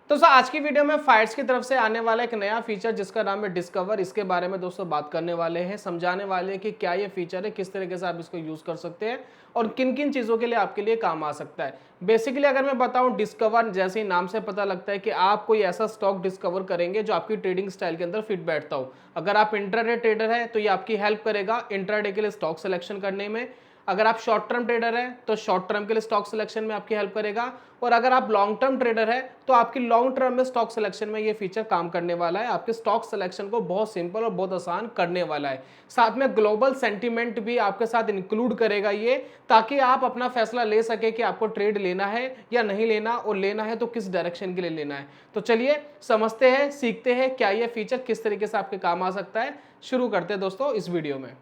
तो दोस्तों आज की वीडियो में फायर्स की तरफ से आने वाला एक नया फीचर जिसका नाम है डिस्कवर, इसके बारे में दोस्तों बात करने वाले हैं, समझाने वाले हैं कि क्या ये फीचर है, किस तरीके से आप इसको यूज कर सकते हैं और किन किन चीज़ों के लिए आपके लिए काम आ सकता है। बेसिकली अगर मैं बताऊं, डिस्कवर जैसे ही नाम से पता लगता है कि आप कोई ऐसा स्टॉक डिस्कवर करेंगे जो आपकी ट्रेडिंग स्टाइल के अंदर फिट बैठता हो। अगर आप इंट्राडे ट्रेडर है तो ये आपकी हेल्प करेगा इंट्राडे के लिए स्टॉक सिलेक्शन करने में। अगर आप शॉर्ट टर्म ट्रेडर है तो शॉर्ट टर्म के लिए स्टॉक सिलेक्शन में आपकी हेल्प करेगा, और अगर आप लॉन्ग टर्म ट्रेडर है तो आपकी लॉन्ग टर्म में स्टॉक सिलेक्शन में ये फीचर काम करने वाला है। आपके स्टॉक सिलेक्शन को बहुत सिंपल और बहुत आसान करने वाला है। साथ में ग्लोबल सेंटीमेंट भी आपके साथ इंक्लूड करेगा ये, ताकि आप अपना फैसला ले सके कि आपको ट्रेड लेना है या नहीं लेना, और लेना है तो किस डायरेक्शन के लिए लेना है। तो चलिए समझते हैं, सीखते हैं क्या ये फीचर किस तरीके से आपके काम आ सकता है। शुरू करते हैं दोस्तों इस वीडियो में।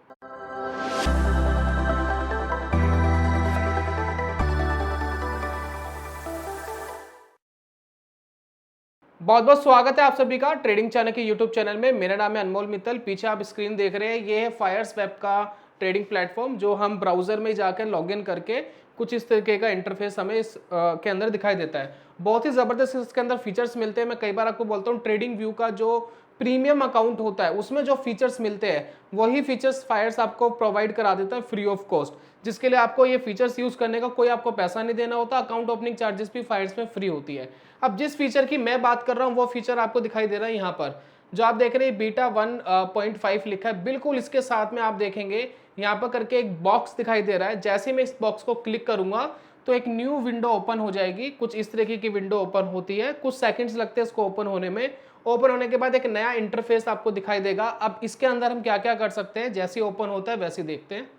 बहुत बहुत स्वागत है आप सभी का ट्रेडिंग चैनल के यूट्यूब चैनल में। मेरा नाम है अनमोल मित्तल। पीछे आप स्क्रीन देख रहे हैं, ये है फायर्स वेब का ट्रेडिंग प्लेटफॉर्म, जो हम ब्राउजर में जाकर लॉगिन करके कुछ इस तरीके का इंटरफेस हमें इस के अंदर दिखाई देता है। बहुत ही ज़बरदस्त इसके अंदर फीचर्स मिलते हैं। मैं कई बार आपको बोलता हूँ, ट्रेडिंग व्यू का जो प्रीमियम अकाउंट होता है उसमें जो फीचर्स मिलते हैं वही फीचर्स फायर्स आपको प्रोवाइड करा देता है फ्री ऑफ कॉस्ट, जिसके लिए आपको ये फीचर्स यूज करने का कोई आपको पैसा नहीं देना होता। अकाउंट ओपनिंग चार्जेस भी फायर्स में फ्री होती है। अब जिस फीचर की मैं बात कर रहा हूँ वो फीचर आपको दिखाई दे रहा है यहाँ पर, जो आप देख रहे हैं बीटा 1.5 लिखा है। बिल्कुल इसके साथ में आप देखेंगे यहाँ पर करके एक बॉक्स दिखाई दे रहा है। जैसे मैं इस बॉक्स को क्लिक करूंगा तो एक न्यू विंडो ओपन हो जाएगी। कुछ इस तरीके की विंडो ओपन होती है, कुछ सेकंड्स लगते हैं इसको ओपन होने में। ओपन होने के बाद एक नया इंटरफेस आपको दिखाई देगा। अब इसके अंदर हम क्या क्या कर सकते हैं, जैसे ओपन होता है वैसे देखते हैं।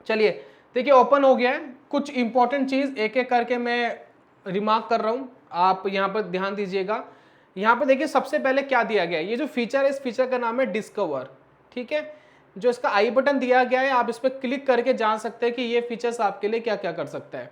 चलिए देखिए, ओपन हो गया है। कुछ इंपॉर्टेंट चीज एक एक करके मैं रिमार्क कर रहा हूं, आप यहां पर ध्यान दीजिएगा। यहां पर देखिए सबसे पहले क्या दिया गया है, ये जो फीचर है इस फीचर का नाम है डिस्कवर। ठीक है, जो इसका आई बटन दिया गया है आप इस पर क्लिक करके जान सकते हैं कि ये फीचर्स आपके लिए क्या क्या कर सकता है।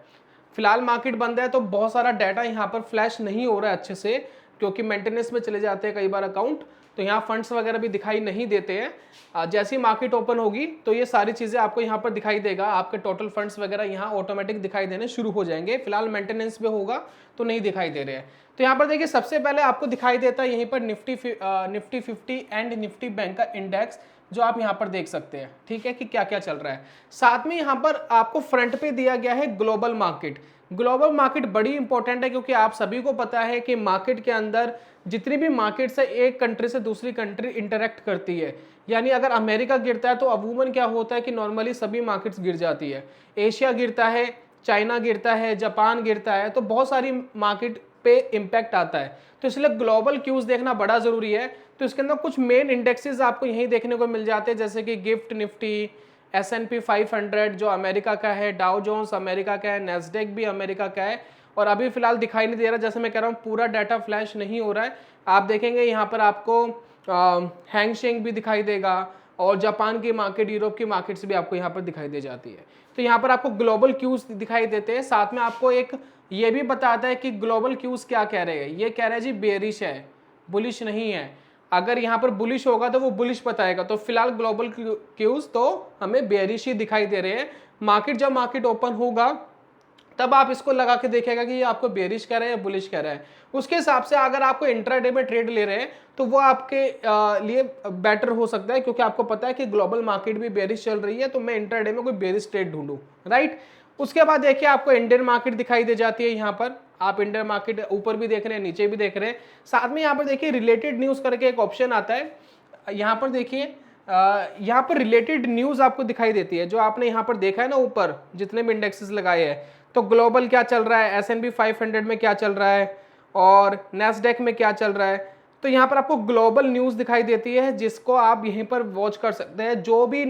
फिलहाल मार्केट बंद है तो बहुत सारा डाटा यहाँ पर फ्लैश नहीं हो रहा है अच्छे से, क्योंकि मेंटेनेंस में चले जाते हैं कई बार अकाउंट, तो यहाँ फंड्स वगैरह भी दिखाई नहीं देते हैं। जैसी मार्केट ओपन होगी तो ये सारी चीज़ें आपको यहाँ पर दिखाई देगा। आपके टोटल फंड्स वगैरह यहाँ ऑटोमेटिक दिखाई देने शुरू हो जाएंगे। फिलहाल मेंटेनेंस में होगा तो नहीं दिखाई दे रहे हैं। तो यहाँ पर देखिए सबसे पहले आपको दिखाई देता है यहीं पर निफ्टी 50 एंड निफ्टी बैंक का इंडेक्स, जो आप यहाँ पर देख सकते हैं। ठीक है, कि क्या क्या चल रहा है। साथ में यहाँ पर आपको फ्रंट पे दिया गया है ग्लोबल मार्केट। ग्लोबल मार्केट बड़ी इंपॉर्टेंट है, क्योंकि आप सभी को पता है कि मार्केट के अंदर जितनी भी मार्केट्स है एक कंट्री से दूसरी कंट्री इंटरेक्ट करती है। यानी अगर अमेरिका गिरता है तो अमूमन क्या होता है कि नॉर्मली सभी मार्केट्स गिर जाती है। एशिया गिरता है, चाइना गिरता है, जापान गिरता है, तो बहुत सारी मार्केट पे इम्पैक्ट आता है। तो इसलिए ग्लोबल क्यूज देखना बड़ा जरूरी है। तो इसके अंदर कुछ मेन इंडेक्सेस आपको यहीं देखने को मिल जाते हैं, जैसे कि गिफ्ट निफ्टी, S&P 500 जो अमेरिका का है, डाउ जोन्स अमेरिका का है, नेस्डेक भी अमेरिका का है। और अभी फिलहाल दिखाई नहीं दे रहा, जैसे मैं कह रहा हूँ पूरा डाटा फ्लैश नहीं हो रहा है। आप देखेंगे यहाँ पर आपको हैंग शेंग भी दिखाई देगा, और जापान की मार्केट, यूरोप की मार्केट्स भी आपको यहाँ पर दिखाई दे जाती है। तो यहाँ पर आपको ग्लोबल क्यूज दिखाई देते हैं। साथ में आपको एक ये भी बताता है कि ग्लोबल क्यूज क्या कह रहे हैं। ये कह रहे हैं जी बेरिश है, बुलिश नहीं है। अगर यहाँ पर बुलिश होगा तो वो बुलिश बताएगा। तो फिलहाल ग्लोबल क्यूज तो हमें बेरिश ही दिखाई दे रहे हैं। मार्केट जब मार्केट ओपन होगा तब आप इसको लगा के देखेगा कि ये आपको बेरिश कह रहे हैं या बुलिश कह रहे हैं। उसके हिसाब से अगर आपको इंट्राडे में ट्रेड ले रहे हैं तो वो आपके लिए बेटर हो सकता है, क्योंकि आपको पता है कि ग्लोबल मार्केट भी बेरिश चल रही है, तो मैं इंट्राडे में कोई बेरिश ट्रेड ढूंढूं, राइट। उसके बाद देखिए आपको इंडियन मार्केट दिखाई दे जाती है। यहाँ पर आप इंडियन मार्केट ऊपर भी देख रहे हैं, नीचे भी देख रहे हैं। साथ में यहाँ पर देखिए रिलेटेड न्यूज करके एक ऑप्शन आता है। यहाँ पर देखिए यहाँ पर रिलेटेड न्यूज आपको दिखाई देती है, जो आपने यहाँ पर देखा है ना ऊपर जितने भी इंडेक्सेस लगाए हैं। तो ग्लोबल क्या चल रहा है, S&P 500 में क्या चल रहा है, और नेस्डेक में क्या चल रहा है। तो यहाँ पर आपको ग्लोबल न्यूज दिखाई देती है, जिसको आप यहीं पर वॉच कर सकते हैं। जो भी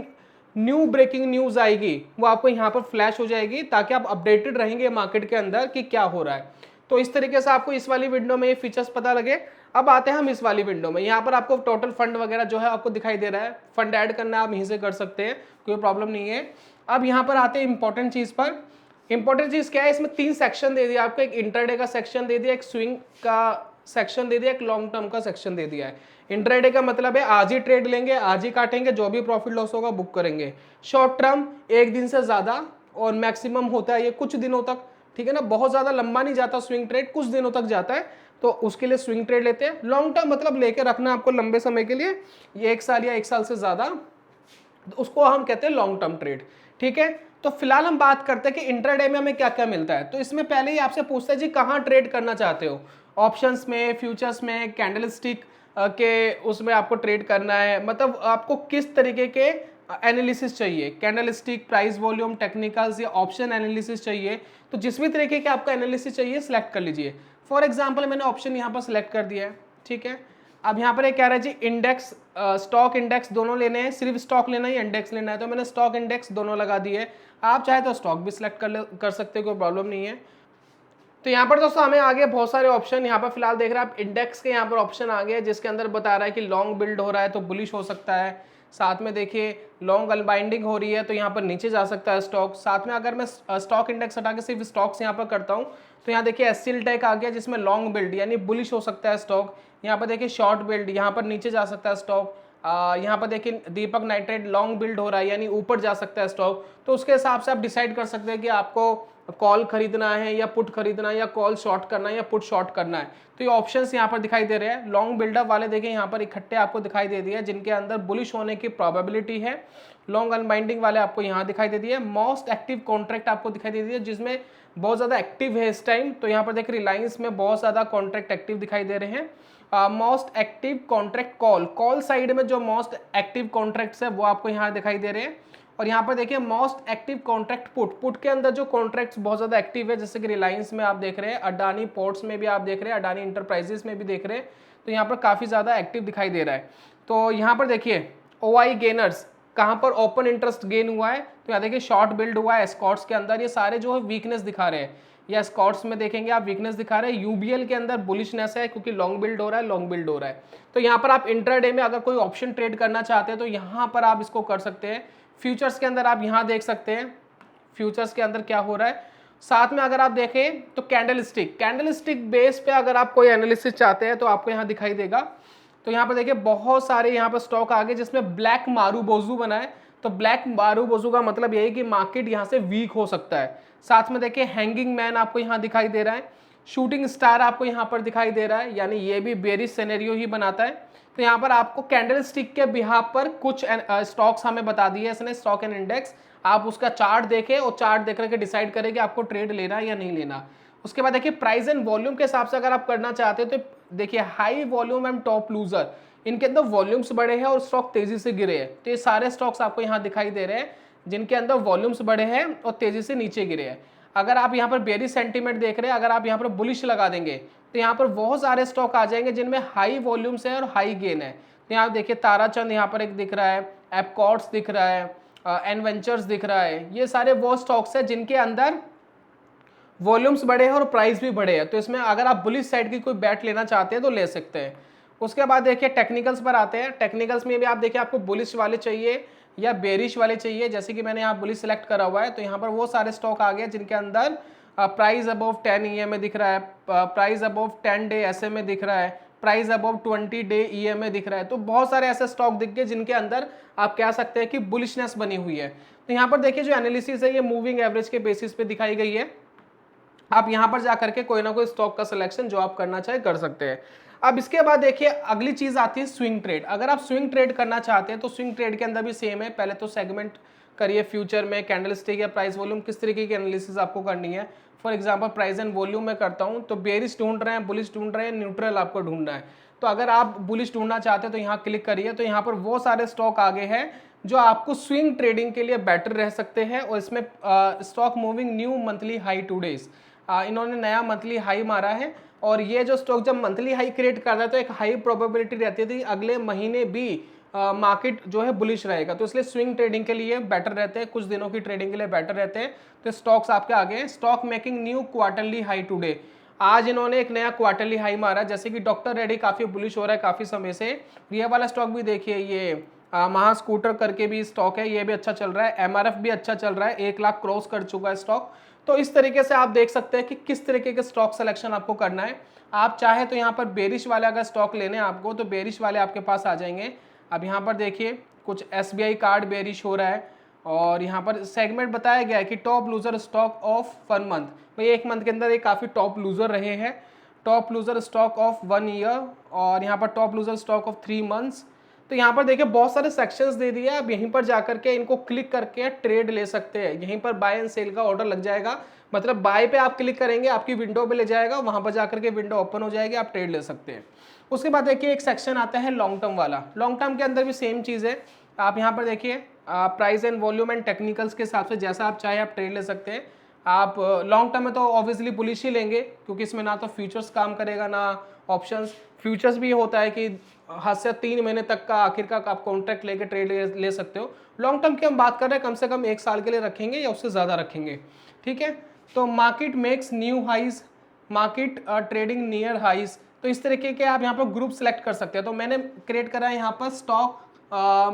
न्यू ब्रेकिंग न्यूज आएगी वो आपको यहाँ पर फ्लैश हो जाएगी, ताकि आप अपडेटेड रहेंगे मार्केट के अंदर कि क्या हो रहा है। तो इस तरीके से आपको इस वाली विंडो में ये फीचर्स पता लगे। अब आते हैं हम इस वाली विंडो में। यहाँ पर आपको टोटल फंड वगैरह जो है आपको दिखाई दे रहा है। फंड ऐड करना आप यहीं से कर सकते हैं, कोई प्रॉब्लम नहीं है। अब यहाँ पर आते हैं इंपॉर्टेंट चीज पर। इंपॉर्टेंट चीज क्या है, इसमें 3 सेक्शन दे दिया आपको। एक इंट्राडे का सेक्शन दे दिया, एक स्विंग का सेक्शन दे दिया, एक लॉन्ग टर्म का सेक्शन दे दिया है। इंट्राडे का मतलब है आज ही ट्रेड लेंगे, आज ही काटेंगे, जो भी प्रॉफिट लॉस होगा बुक करेंगे। शॉर्ट टर्म 1 दिन से ज्यादा, और मैक्सिमम होता है ये कुछ दिनों तक ठीक है ना, बहुत ज़्यादा लंबा नहीं जाता स्विंग ट्रेड, कुछ दिनों तक जाता है, तो उसके लिए स्विंग ट्रेड लेते हैं। लॉन्ग टर्म मतलब लेके रखना आपको लंबे समय के लिए, ये 1 साल या 1 साल से ज़्यादा, तो उसको हम कहते हैं लॉन्ग टर्म ट्रेड। ठीक है, तो फिलहाल हम बात करते हैं कि इंट्राडे में हमें क्या क्या मिलता है। तो इसमें पहले ही आपसे पूछता है जी कहाँ ट्रेड करना चाहते हो, ऑप्शंस में, फ्यूचर्स में, कैंडलस्टिक के उसमें आपको ट्रेड करना है, मतलब आपको किस तरीके के एनालिसिस चाहिए, कैंडलस्टिक, प्राइस वॉल्यूम, टेक्निकल्स या ऑप्शन एनालिसिस चाहिए, तो जिस भी तरीके के आपका एनालिसिस चाहिए सिलेक्ट कर लीजिए। फॉर एग्जांपल मैंने ऑप्शन यहाँ पर सिलेक्ट कर दिया है। ठीक है, अब यहाँ पर एक कह रहा है जी इंडेक्स, स्टॉक इंडेक्स दोनों लेने हैं, सिर्फ स्टॉक लेना है या इंडेक्स लेना है, तो मैंने स्टॉक इंडेक्स दोनों लगा दिए। आप चाहे तो स्टॉक भी सिलेक्ट कर सकते हो, कोई प्रॉब्लम नहीं है। तो यहाँ पर दोस्तों हमें आ गए बहुत सारे ऑप्शन, यहाँ पर फिलहाल देख रहे हैं आप इंडेक्स के यहाँ पर ऑप्शन आ गए जिसके अंदर बता रहा है कि लॉन्ग बिल्ड हो रहा है तो बुलिश हो सकता है, साथ में देखिए लॉन्ग अनबाइंडिंग हो रही है तो यहाँ पर नीचे जा सकता है स्टॉक। साथ में अगर मैं स्टॉक इंडेक्स हटा के सिर्फ स्टॉक्स यहाँ पर करता हूँ तो यहाँ देखिए एससीएल टेक आ गया जिसमें लॉन्ग बिल्ड यानी बुलिश हो सकता है स्टॉक। यहाँ पर देखिए शॉर्ट बिल्ड, यहाँ पर नीचे जा सकता है स्टॉक। यहाँ पर देखिए दीपक नाइट्रेट लॉन्ग बिल्ड हो रहा है यानी ऊपर जा सकता है स्टॉक। तो उसके हिसाब से आप डिसाइड कर सकते हैं कि आपको कॉल खरीदना है या पुट खरीदना है, या कॉल शॉर्ट करना है या पुट शॉर्ट करना है। तो ये ऑप्शंस यहाँ पर दिखाई दे रहे हैं। लॉन्ग बिल्डअप वाले देखिए यहाँ पर इकट्ठे आपको दिखाई दे दिए जिनके अंदर बुलिश होने की प्रोबेबिलिटी है। लॉन्ग अनबाइंडिंग वाले आपको यहाँ दिखाई दे दिए। मोस्ट एक्टिव कॉन्ट्रैक्ट आपको दिखाई दे दिए जिसमें बहुत ज़्यादा एक्टिव है इस टाइम। तो यहाँ पर देखिए रिलायंस में बहुत ज़्यादा कॉन्ट्रैक्ट एक्टिव दिखाई दे रहे हैं। Most active contract call side में जो मोस्ट एक्टिव कॉन्ट्रैक्ट्स है वो आपको यहाँ दिखाई दे रहे हैं। और यहाँ पर देखिए मोस्ट एक्टिव कॉन्ट्रैक्ट पुट के अंदर जो कॉन्ट्रैक्ट्स बहुत ज़्यादा एक्टिव है जैसे कि रिलायंस में आप देख रहे हैं, अडानी पोर्ट्स में भी आप देख रहे हैं, अडानी इंटरप्राइजेस में भी देख रहे हैं। तो यहाँ पर काफ़ी ज़्यादा एक्टिव दिखाई दे रहा है। तो यहाँ पर देखिए ओआई गेनर्स कहाँ पर ओपन इंटरेस्ट गेन हुआ है, तो यहाँ देखिए शॉर्ट बिल्ड हुआ है एस्कॉर्ट्स के अंदर। ये सारे जो है वीकनेस दिखा रहे हैं, या स्कॉट्स में देखेंगे आप वीकनेस दिखा रहे हैं। यूबीएल के अंदर बुलिशनेस है क्योंकि लॉन्ग बिल्ड हो रहा है, लॉन्ग बिल्ड हो रहा है। तो यहाँ पर आप इंट्राडे में अगर कोई ऑप्शन ट्रेड करना चाहते हैं तो यहाँ पर आप इसको कर सकते हैं। फ्यूचर्स के अंदर आप यहाँ देख सकते हैं फ्यूचर्स के अंदर क्या हो रहा है। साथ में अगर आप देखें तो कैंडलस्टिक बेस पे अगर आप कोई एनालिसिस चाहते हैं तो आपको यहाँ दिखाई देगा। तो यहाँ पर देखिए बहुत सारे यहाँ पर स्टॉक आ गए जिसमें ब्लैक मारूबोजू बना है। तो ब्लैक मारूबोजू का मतलब यही कि मार्केट यहाँ से वीक हो सकता है। साथ में देखिए हैंगिंग मैन आपको यहाँ दिखाई दे रहा है, शूटिंग स्टार आपको यहाँ पर दिखाई दे रहा है, यानी ये भी बेरिश सिनेरियो ही बनाता है। तो यहाँ पर आपको कैंडलस्टिक के बिहाफ पर कुछ स्टॉक्स हमें बता दिए इसने, स्टॉक एंड इंडेक्स। आप उसका चार्ट देखें और चार्ट देख करके डिसाइड करें कि आपको ट्रेड लेना है या नहीं लेना। उसके बाद देखिए प्राइस एंड वॉल्यूम के हिसाब से अगर आप करना चाहते हैं तो देखिए high volume and top loser, इनके अंदर वॉल्यूम्स बड़े हैं और स्टॉक तेजी से गिरे हैं। तो ये सारे स्टॉक्स आपको यहाँ दिखाई दे रहे हैं जिनके अंदर वॉल्यूम्स बड़े हैं और तेजी से नीचे गिरे हैं। अगर आप यहाँ पर बेरिश सेंटीमेंट देख रहे हैं, अगर आप यहाँ पर बुलिश लगा देंगे तो यहाँ पर बहुत सारे स्टॉक आ जाएंगे जिनमें हाई वॉल्यूम्स है और हाई गेन है। तो यहाँ देखिए ताराचंद यहाँ पर एक दिख रहा है, एपकॉर्ड्स दिख रहा है, एनवेंचर्स दिख रहा है। ये सारे वो स्टॉक्स हैं जिनके अंदर वॉल्यूम्स बड़े हैं और प्राइस भी बड़े हैं। तो इसमें अगर आप बुलिश साइड की कोई बैट लेना चाहते हैं तो ले सकते हैं। उसके बाद देखिए टेक्निकल्स पर आते हैं। टेक्निकल्स में भी आप देखिए आपको बुलिश वाले चाहिए या बेरिश वाले चाहिए। जैसे कि मैंने यहाँ बुलिश सेलेक्ट करा हुआ है तो यहाँ पर वो सारे स्टॉक आ गए जिनके अंदर प्राइस अबव 10 EMA दिख रहा है, प्राइस अबव 10 डे SMA दिख रहा है, प्राइस अबव 20 डे EMA दिख रहा है। तो बहुत सारे ऐसे स्टॉक दिख गए जिनके अंदर आप कह सकते हैं कि बुलिशनेस बनी हुई है। तो यहाँ पर देखिए जो एनालिसिस है ये मूविंग एवरेज के बेसिस पे दिखाई गई है। आप यहाँ पर जा करके कोई ना कोई स्टॉक का सिलेक्शन जो आप करना चाहे कर सकते हैं। अब इसके बाद देखिए अगली चीज आती है स्विंग ट्रेड। अगर आप स्विंग ट्रेड करना चाहते हैं तो स्विंग ट्रेड के अंदर भी सेम है। पहले तो सेगमेंट करिए फ्यूचर में, कैंडलस्टिक या प्राइस वॉल्यूम किस तरीके की एनालिसिस आपको करनी है। For example price and volume में करता हूं तो बेरिश ढूंढ रहे हैं, बुलिश ढूंढ रहे हैं, न्यूट्रल आपको ढूंढना है। तो अगर आप बुलिश ढूंढना चाहते हैं तो यहाँ क्लिक करिए। तो यहाँ पर वो सारे स्टॉक आगे हैं जो आपको स्विंग ट्रेडिंग के लिए बेटर रह सकते हैं। और इसमें stock moving new monthly high 2 days, इन्होंने नया मंथली हाई मारा है। और ये जो स्टॉक जब मंथली हाई क्रिएट करता है तो एक हाई प्रोबेबिलिटी रहती थी अगले महीने भी मार्केट जो है बुलिश रहेगा। तो इसलिए स्विंग ट्रेडिंग के लिए बेटर रहते हैं, कुछ दिनों की ट्रेडिंग के लिए बेटर रहते हैं। तो स्टॉक्स आपके आगे हैं। Stock making new quarterly high today, आज इन्होंने एक नया क्वार्टरली हाई मारा। जैसे कि डॉक्टर रेड्डी काफी बुलिश हो रहा है काफी समय से। ये वाला स्टॉक भी देखिए, ये महा स्कूटर करके भी स्टॉक है, ये भी अच्छा चल रहा है। MRF भी अच्छा चल रहा है, 1 लाख क्रॉस कर चुका है स्टॉक। तो इस तरीके से आप देख सकते हैं कि किस तरीके के स्टॉक सिलेक्शन आपको करना है। आप चाहे तो यहाँ पर बेरिश वाले अगर स्टॉक लेने हैं आपको तो बेरिश वाले आपके पास आ जाएंगे। अब यहाँ पर देखिए कुछ SBI कार्ड बेरिश हो रहा है, और यहाँ पर सेगमेंट बताया गया है कि top loser stock of 1 month, भाई 1 मंथ के अंदर ये काफ़ी टॉप लूजर रहे हैं। Top loser stock of 1 year, और यहाँ पर top loser stock of 3 months. तो यहाँ पर देखिए बहुत सारे सेक्शंस दे दिए, आप यहीं पर जाकर के इनको क्लिक करके ट्रेड ले सकते हैं। यहीं पर बाय एंड सेल का ऑर्डर लग जाएगा, मतलब बाय पे आप क्लिक करेंगे, आपकी विंडो पे ले जाएगा, वहां पर जाकर के विंडो ओपन हो जाएगी, आप ट्रेड ले सकते हैं। उसके बाद देखिए एक सेक्शन आता है लॉन्ग टर्म वाला। लॉन्ग टर्म के अंदर भी सेम चीज़ है, आप यहाँ पर देखिए price and volume and technicals के हिसाब से जैसा आप चाहे आप ट्रेड ले सकते हैं। आप लॉन्ग टर्म में तो ऑब्वियसली बुलिश ही लेंगे, क्योंकि इसमें ना तो फ्यूचर्स काम करेगा ना ऑप्शंस। फ्यूचर्स भी होता है कि हाथ से 3 महीने तक का आखिर का आप कॉन्ट्रैक्ट लेके ट्रेड ले सकते हो। लॉन्ग टर्म की हम बात कर रहे हैं, कम से कम 1 साल के लिए रखेंगे या उससे ज़्यादा रखेंगे, ठीक है। तो market makes new highs, market trading near highs, तो इस तरीके के आप यहाँ पर ग्रुप सेलेक्ट कर सकते हैं। तो मैंने क्रिएट करा है यहाँ पर स्टॉक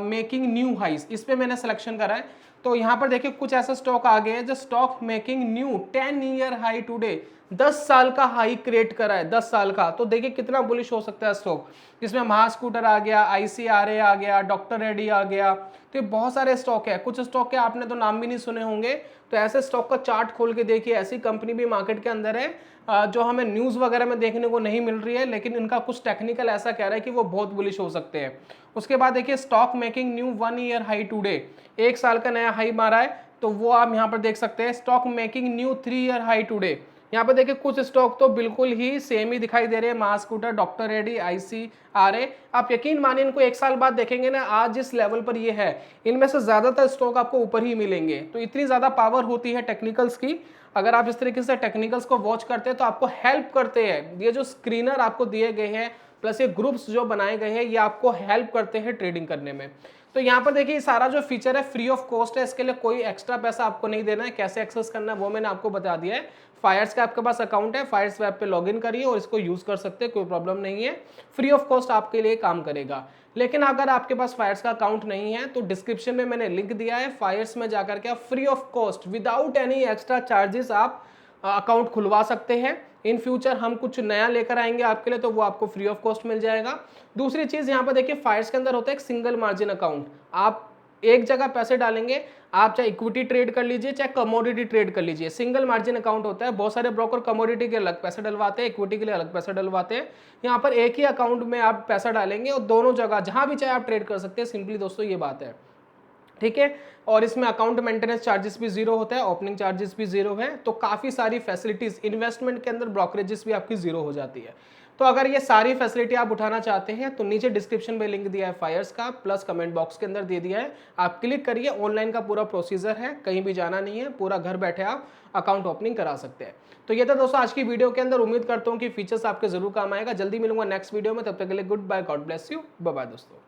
मेकिंग न्यू हाइज, इस पर मैंने सिलेक्शन करा है। तो यहाँ पर देखिए कुछ ऐसा स्टॉक आ गए हैं जो stock making new 10 year high today, 10 साल का हाई क्रिएट करा है, 10 साल का। तो देखिए कितना बुलिश हो सकता है स्टॉक, जिसमें महास्कूटर आ गया, ICRA आ गया, डॉक्टर रेड्डी आ गया। तो ये बहुत सारे स्टॉक है, कुछ स्टॉक के आपने तो नाम भी नहीं सुने होंगे। तो ऐसे स्टॉक का चार्ट खोल के देखिए, ऐसी कंपनी भी मार्केट के अंदर है जो हमें न्यूज़ वगैरह में देखने को नहीं मिल रही है, लेकिन इनका कुछ टेक्निकल ऐसा कह रहा है कि वो बहुत बुलिश हो सकते हैं। उसके बाद देखिए stock making new 1 year high today, 1 साल का नया हाई मारा है, तो वो आप यहाँ पर देख सकते हैं। Stock making new 3 year high today, यहाँ पर देखिए कुछ स्टॉक तो बिल्कुल ही सेम ही दिखाई दे रहे हैं, महास्कूटर, डॉक्टर रेड्डी, ICRA। आप यकीन मानिए इनको 1 साल बाद देखेंगे ना, आज जिस लेवल पर ये है, इनमें से ज्यादातर स्टॉक आपको ऊपर ही मिलेंगे। तो इतनी ज्यादा पावर होती है टेक्निकल्स की। अगर आप इस तरीके से टेक्निकल्स को वॉच करते हैं तो आपको हेल्प करते हैं। ये जो स्क्रीनर आपको दिए गए हैं प्लस ये ग्रुप्स जो बनाए गए हैं, ये आपको हेल्प करते हैं ट्रेडिंग करने में। तो यहाँ पर देखिए सारा जो फीचर है फ्री ऑफ कॉस्ट है, इसके लिए कोई एक्स्ट्रा पैसा आपको नहीं देना है। कैसे एक्सेस करना है वो मैंने आपको बता दिया है। फायर्स का आपके पास अकाउंट है, फायर्स वेब पे लॉगिन करिए और इसको यूज कर सकते हैं, कोई प्रॉब्लम नहीं है, फ्री ऑफ कॉस्ट आपके लिए काम करेगा। लेकिन अगर आपके पास फायर्स का अकाउंट नहीं है तो डिस्क्रिप्शन में मैंने लिंक दिया है, फायर्स में जाकर के आप free of cost without any extra charges आप अकाउंट खुलवा सकते हैं। इन फ्यूचर हम कुछ नया लेकर आएंगे आपके लिए, तो वो आपको फ्री ऑफ कॉस्ट मिल जाएगा। दूसरी चीज यहाँ पर देखिए फायर्स के अंदर होता है एक सिंगल मार्जिन अकाउंट। आप एक जगह पैसे डालेंगे, आप चाहे इक्विटी ट्रेड कर लीजिए चाहे कमोडिटी ट्रेड कर लीजिए, सिंगल मार्जिन अकाउंट होता है। बहुत सारे ब्रोकर कमोडिटी के अलग पैसे डलवाते हैं, इक्विटी के लिए अलग पैसे डलवाते हैं। यहाँ पर एक ही अकाउंट में आप पैसा डालेंगे और दोनों जगह जहां भी चाहे आप ट्रेड कर सकते हैं। सिंपली दोस्तों ये बात है, ठीक है। और इसमें अकाउंट मेंटेनेंस चार्जेस भी जीरो होता है, ओपनिंग चार्जेस भी जीरो है। तो काफी सारी फैसिलिटीज, इन्वेस्टमेंट के अंदर ब्रोकरेजेस भी आपकी जीरो हो जाती है। तो अगर ये सारी फैसिलिटी आप उठाना चाहते हैं तो नीचे डिस्क्रिप्शन में लिंक दिया है फायर्स का, प्लस कमेंट बॉक्स के अंदर दे दिया है, आप क्लिक करिए। ऑनलाइन का पूरा प्रोसीजर है, कहीं भी जाना नहीं है, पूरा घर बैठे आप अकाउंट ओपनिंग करा सकते हैं। तो ये था दोस्तों आज की वीडियो के अंदर। उम्मीद करता हूँ कि फीचर्स आपके जरूर काम आएगा। जल्दी मिलूंगा नेक्स्ट वीडियो में, तब तक के लिए good bye, God bless you, bye bye दोस्तों।